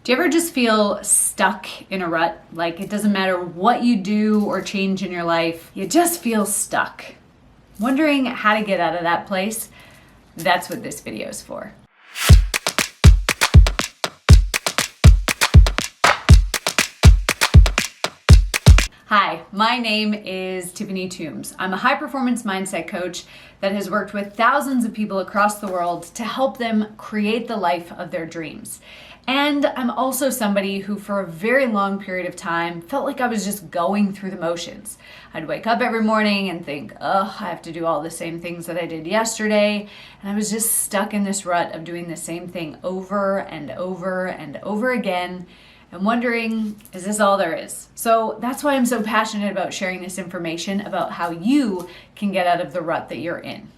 Do you ever just feel stuck in a rut? Like it doesn't matter what you do or change in your life, you just feel stuck. Wondering how to get out of that place? That's what this video is for. Hi, my name is Tiffany Toombs. I'm a high-performance mindset coach that has worked with thousands of people across the world to help them create the life of their dreams. And I'm also somebody who for a very long period of time felt like I was just going through the motions. I'd wake up every morning and think, oh, I have to do all the same things that I did yesterday. And I was just stuck in this rut of doing the same thing over and over and over again. And wondering, is this all there is? So that's why I'm so passionate about sharing this information about how you can get out of the rut that you're in.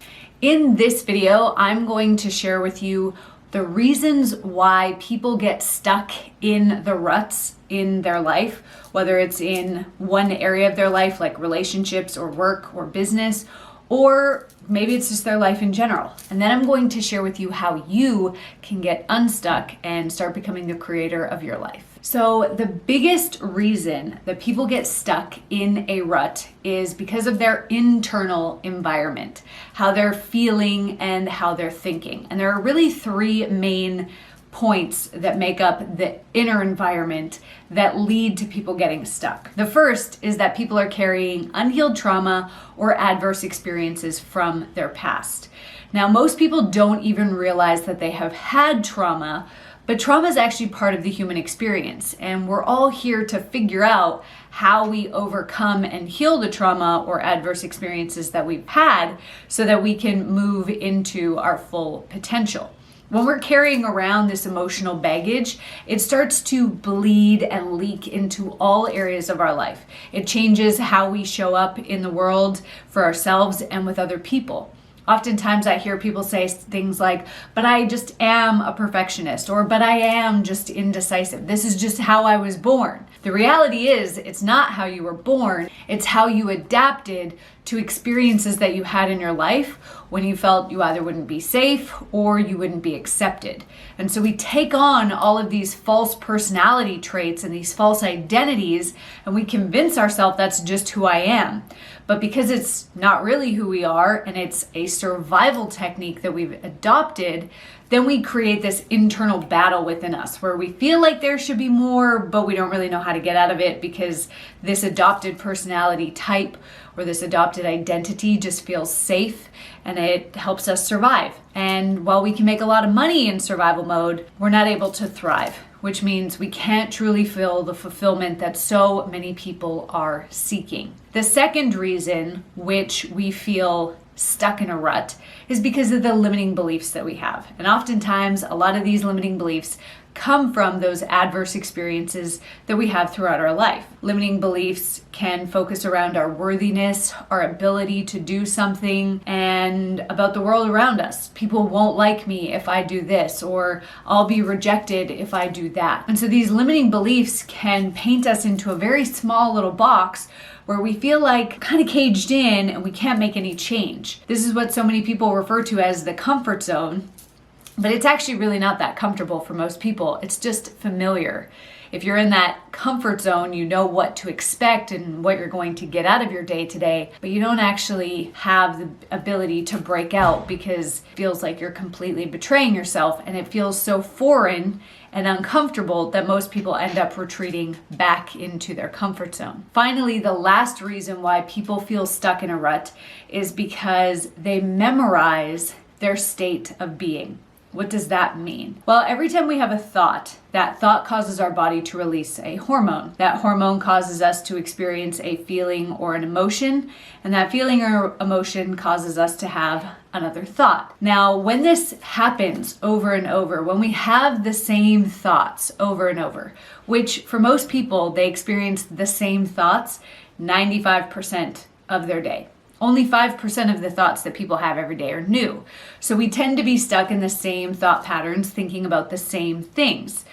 In this video, I'm going to share with you the reasons why people get stuck in the ruts in their life, whether it's in one area of their life, like relationships or work or business, or maybe it's just their life in general. And then I'm going to share with you how you can get unstuck and start becoming the creator of your life. So the biggest reason that people get stuck in a rut is because of their internal environment, how they're feeling and how they're thinking. And there are really three main points that make up the inner environment that lead to people getting stuck. The first is that people are carrying unhealed trauma or adverse experiences from their past. Now, most people don't even realize that they have had trauma, but trauma is actually part of the human experience, and we're all here to figure out how we overcome and heal the trauma or adverse experiences that we've had so that we can move into our full potential. When we're carrying around this emotional baggage, it starts to bleed and leak into all areas of our life. It changes how we show up in the world for ourselves and with other people. Oftentimes I hear people say things like, but I just am a perfectionist, or but I am just indecisive. This is just how I was born. The reality is, it's not how you were born, it's how you adapted to experiences that you had in your life when you felt you either wouldn't be safe or you wouldn't be accepted. And so we take on all of these false personality traits and these false identities, and we convince ourselves that's just who I am. But because it's not really who we are and it's a survival technique that we've adopted, then we create this internal battle within us where we feel like there should be more, but we don't really know how to get out of it because this adopted personality type or this adopted identity just feels safe and it helps us survive. And while we can make a lot of money in survival mode, we're not able to thrive, which means we can't truly feel the fulfillment that so many people are seeking. The second reason which we feel stuck in a rut is because of the limiting beliefs that we have. And oftentimes, a lot of these limiting beliefs come from those adverse experiences that we have throughout our life. Limiting beliefs can focus around our worthiness, our ability to do something, and about the world around us. People won't like me if I do this, or I'll be rejected if I do that. And so these limiting beliefs can paint us into a very small little box where we feel like kind of caged in and we can't make any change. This is what so many people refer to as the comfort zone. But it's actually really not that comfortable for most people. It's just familiar. If you're in that comfort zone, you know what to expect and what you're going to get out of your day to day, but you don't actually have the ability to break out because it feels like you're completely betraying yourself, and it feels so foreign and uncomfortable that most people end up retreating back into their comfort zone. Finally, the last reason why people feel stuck in a rut is because they memorize their state of being. What does that mean? Well, every time we have a thought, that thought causes our body to release a hormone. That hormone causes us to experience a feeling or an emotion, and that feeling or emotion causes us to have another thought. Now, when this happens over and over, when we have the same thoughts over and over, which for most people, they experience the same thoughts 95% of their day. Only 5% of the thoughts that people have every day are new. So we tend to be stuck in the same thought patterns, thinking about the same things.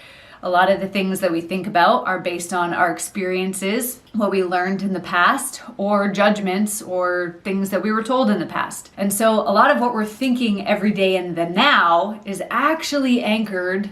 A lot of the things that we think about are based on our experiences, what we learned in the past, or judgments, or things that we were told in the past. And so a lot of what we're thinking every day in the now is actually anchored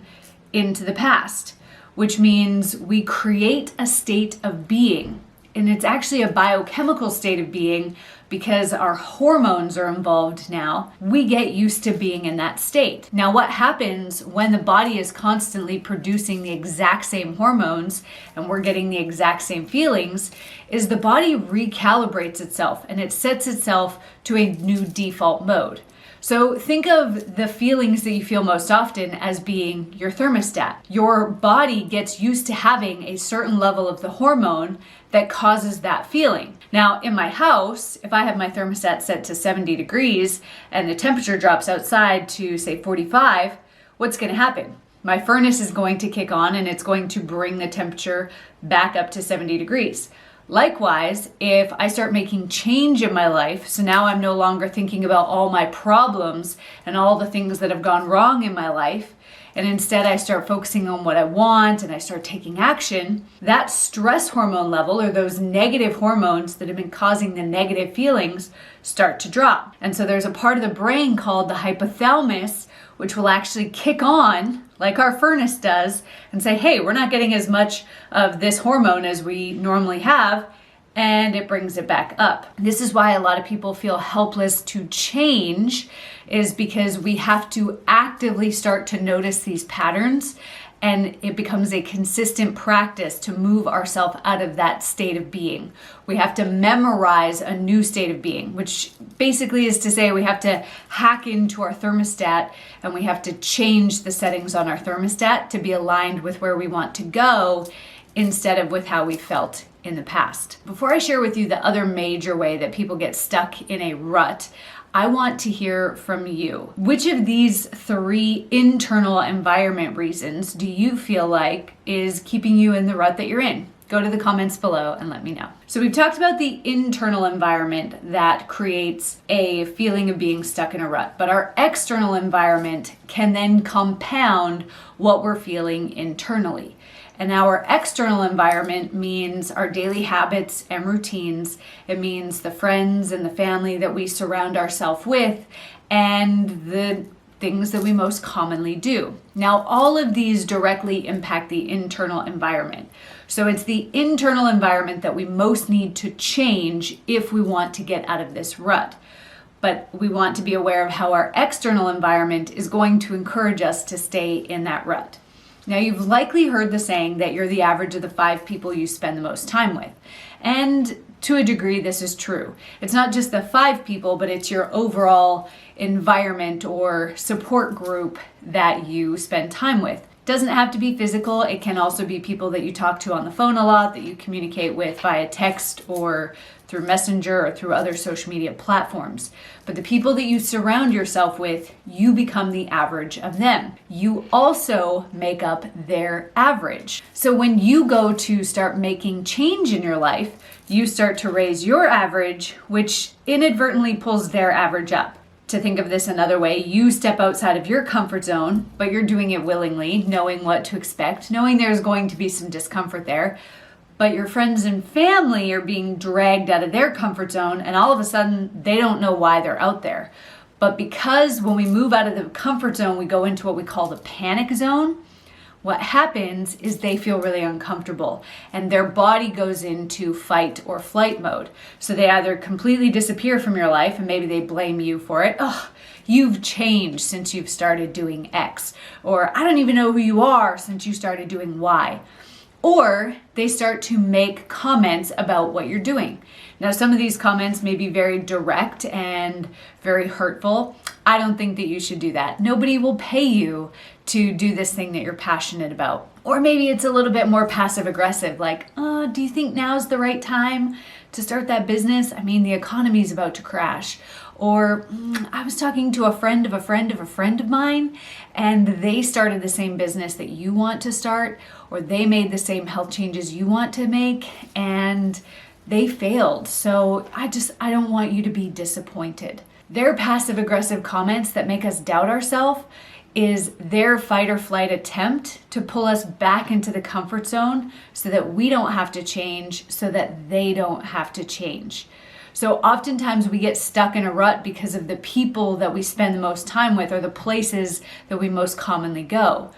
into the past, which means we create a state of being. And it's actually a biochemical state of being because our hormones are involved now. We get used to being in that state. Now, what happens when the body is constantly producing the exact same hormones and we're getting the exact same feelings is the body recalibrates itself and it sets itself to a new default mode. So think of the feelings that you feel most often as being your thermostat. Your body gets used to having a certain level of the hormone that causes that feeling. Now, in my house, if I have my thermostat set to 70 degrees and the temperature drops outside to say 45, what's going to happen? My furnace is going to kick on and it's going to bring the temperature back up to 70 degrees. Likewise, if I start making change in my life, so now I'm no longer thinking about all my problems and all the things that have gone wrong in my life, and instead I start focusing on what I want and I start taking action, that stress hormone level or those negative hormones that have been causing the negative feelings start to drop. And so there's a part of the brain called the hypothalamus, which will actually kick on like our furnace does and say, hey, we're not getting as much of this hormone as we normally have, and it brings it back up. This is why a lot of people feel helpless to change, is because we have to actively start to notice these patterns, and it becomes a consistent practice to move ourselves out of that state of being. We have to memorize a new state of being, which basically is to say we have to hack into our thermostat and we have to change the settings on our thermostat to be aligned with where we want to go instead of with how we felt in the past. Before I share with you the other major way that people get stuck in a rut, I want to hear from you. Which of these 3 internal environment reasons do you feel like is keeping you in the rut that you're in? Go to the comments below and let me know. So we've talked about the internal environment that creates a feeling of being stuck in a rut, but our external environment can then compound what we're feeling internally. And our external environment means our daily habits and routines. It means the friends and the family that we surround ourselves with and the things that we most commonly do. Now, all of these directly impact the internal environment. So it's the internal environment that we most need to change if we want to get out of this rut. But we want to be aware of how our external environment is going to encourage us to stay in that rut. Now, you've likely heard the saying that you're the average of the 5 people you spend the most time with. And to a degree, this is true. It's not just the 5 people, but it's your overall environment or support group that you spend time with. Doesn't have to be physical. It can also be people that you talk to on the phone a lot, that you communicate with via text or through Messenger or through other social media platforms. But the people that you surround yourself with, you become the average of them. You also make up their average. So when you go to start making change in your life, you start to raise your average, which inadvertently pulls their average up. To think of this another way, you step outside of your comfort zone, but you're doing it willingly, knowing what to expect, knowing there's going to be some discomfort there. But your friends and family are being dragged out of their comfort zone, and all of a sudden, they don't know why they're out there. But because when we move out of the comfort zone, we go into what we call the panic zone, what happens is they feel really uncomfortable and their body goes into fight or flight mode. So they either completely disappear from your life and maybe they blame you for it. Oh, you've changed since you've started doing X. Or I don't even know who you are since you started doing Y. Or they start to make comments about what you're doing. Now, some of these comments may be very direct and very hurtful. I don't think that you should do that. Nobody will pay you to do this thing that you're passionate about. Or maybe it's a little bit more passive aggressive, like, do you think now's the right time to start that business? I mean, the economy's about to crash. Or I was talking to a friend of a friend of a friend of mine, and they started the same business that you want to start, or they made the same health changes you want to make, and they failed. So I don't want you to be disappointed. Their passive aggressive comments that make us doubt ourselves is their fight or flight attempt to pull us back into the comfort zone so that we don't have to change, so that they don't have to change. So oftentimes we get stuck in a rut because of the people that we spend the most time with or the places that we most commonly go.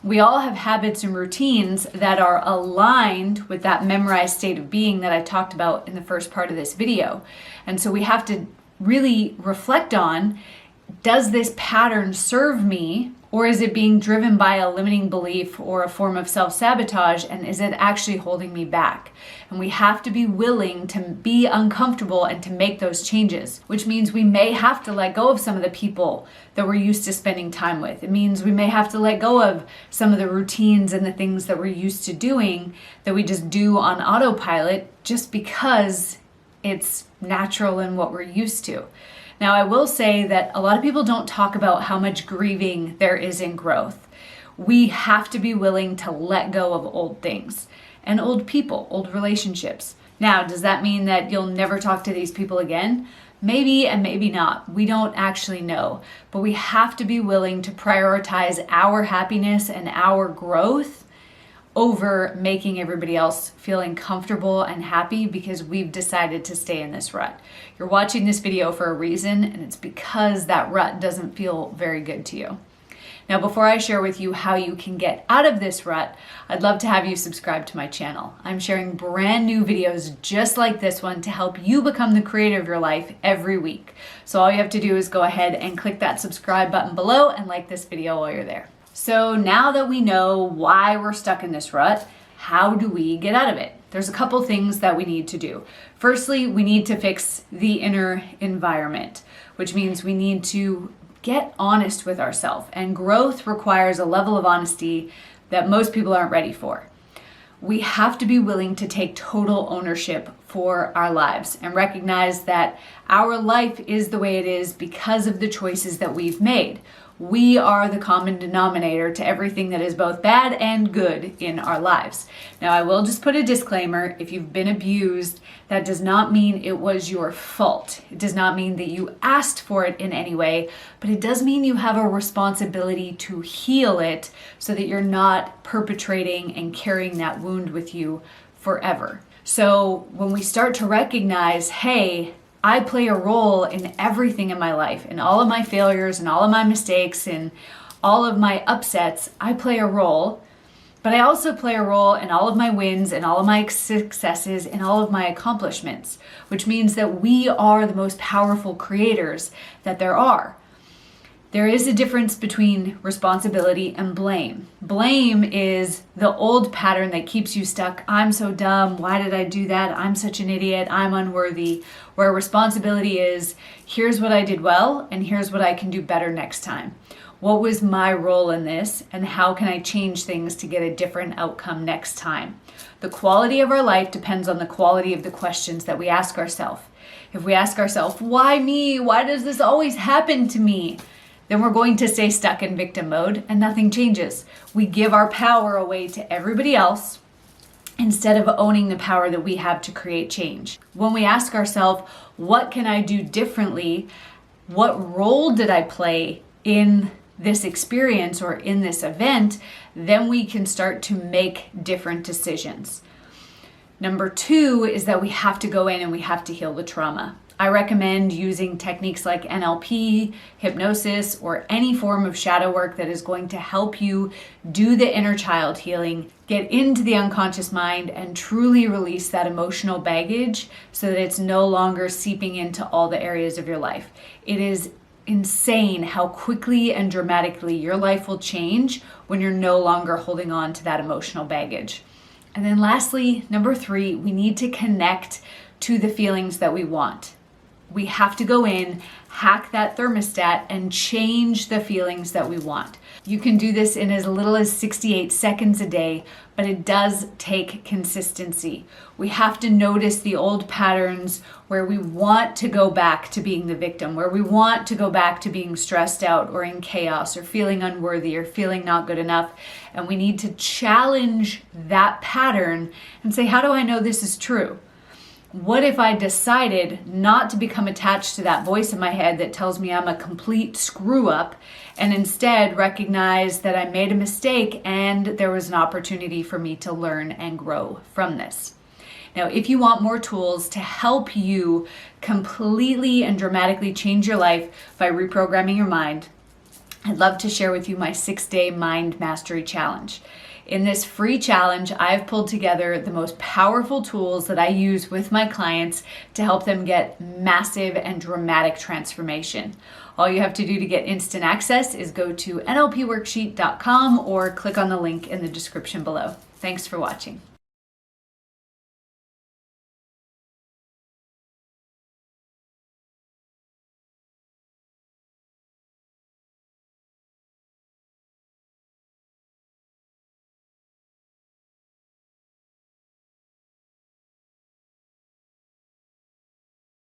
We all have habits and routines that are aligned with that memorized state of being that I talked about in the first part of this video. And so we have to really reflect on, does this pattern serve me, or is it being driven by a limiting belief or a form of self-sabotage, and is it actually holding me back? And we have to be willing to be uncomfortable and to make those changes, which means we may have to let go of some of the people that we're used to spending time with. It means we may have to let go of some of the routines and the things that we're used to doing that we just do on autopilot just because it's natural and what we're used to. Now, I will say that a lot of people don't talk about how much grieving there is in growth. We have to be willing to let go of old things and old people, old relationships. Now, does that mean that you'll never talk to these people again? Maybe and maybe not. We don't actually know. But we have to be willing to prioritize our happiness and our growth over making everybody else feeling comfortable and happy because we've decided to stay in this rut. You're watching this video for a reason, and it's because that rut doesn't feel very good to you. Now, before I share with you how you can get out of this rut, I'd love to have you subscribe to my channel. I'm sharing brand new videos just like this one to help you become the creator of your life every week. So all you have to do is go ahead and click that subscribe button below and like this video while you're there. So now that we know why we're stuck in this rut, how do we get out of it? There's a couple things that we need to do. Firstly, we need to fix the inner environment, which means we need to get honest with ourselves. And growth requires a level of honesty that most people aren't ready for. We have to be willing to take total ownership for our lives and recognize that our life is the way it is because of the choices that we've made. We are the common denominator to everything that is both bad and good in our lives. Now, I will just put a disclaimer. If you've been abused, that does not mean it was your fault. It does not mean that you asked for it in any way, but it does mean you have a responsibility to heal it so that you're not perpetrating and carrying that wound with you forever. So when we start to recognize, hey, I play a role in everything in my life, in all of my failures and all of my mistakes and all of my upsets, I play a role, but I also play a role in all of my wins and all of my successes and all of my accomplishments, which means that we are the most powerful creators that there are. There is a difference between responsibility and blame. Blame is the old pattern that keeps you stuck. I'm so dumb. Why did I do that? I'm such an idiot. I'm unworthy. Where responsibility is, here's what I did well, and here's what I can do better next time. What was my role in this, and how can I change things to get a different outcome next time? The quality of our life depends on the quality of the questions that we ask ourselves. If we ask ourselves, why me? Why does this always happen to me? Then we're going to stay stuck in victim mode and nothing changes. We give our power away to everybody else instead of owning the power that we have to create change. When we ask ourselves, what can I do differently? What role did I play in this experience or in this event? Then we can start to make different decisions. Number 2 is that we have to go in and we have to heal the trauma. I recommend using techniques like NLP, hypnosis, or any form of shadow work that is going to help you do the inner child healing, get into the unconscious mind, and truly release that emotional baggage so that it's no longer seeping into all the areas of your life. It is insane how quickly and dramatically your life will change when you're no longer holding on to that emotional baggage. And then lastly, number 3, we need to connect to the feelings that we want. We have to go in, hack that thermostat, and change the feelings that we want. You can do this in as little as 68 seconds a day, but it does take consistency. We have to notice the old patterns where we want to go back to being the victim, where we want to go back to being stressed out or in chaos or feeling unworthy or feeling not good enough. And we need to challenge that pattern and say, how do I know this is true? What if I decided not to become attached to that voice in my head that tells me I'm a complete screw up and instead recognize that I made a mistake and there was an opportunity for me to learn and grow from this? Now, if you want more tools to help you completely and dramatically change your life by reprogramming your mind, I'd love to share with you my 6-day Mind Mastery Challenge. In this free challenge, I've pulled together the most powerful tools that I use with my clients to help them get massive and dramatic transformation. All you have to do to get instant access is go to nlpworksheet.com or click on the link in the description below. Thanks for watching.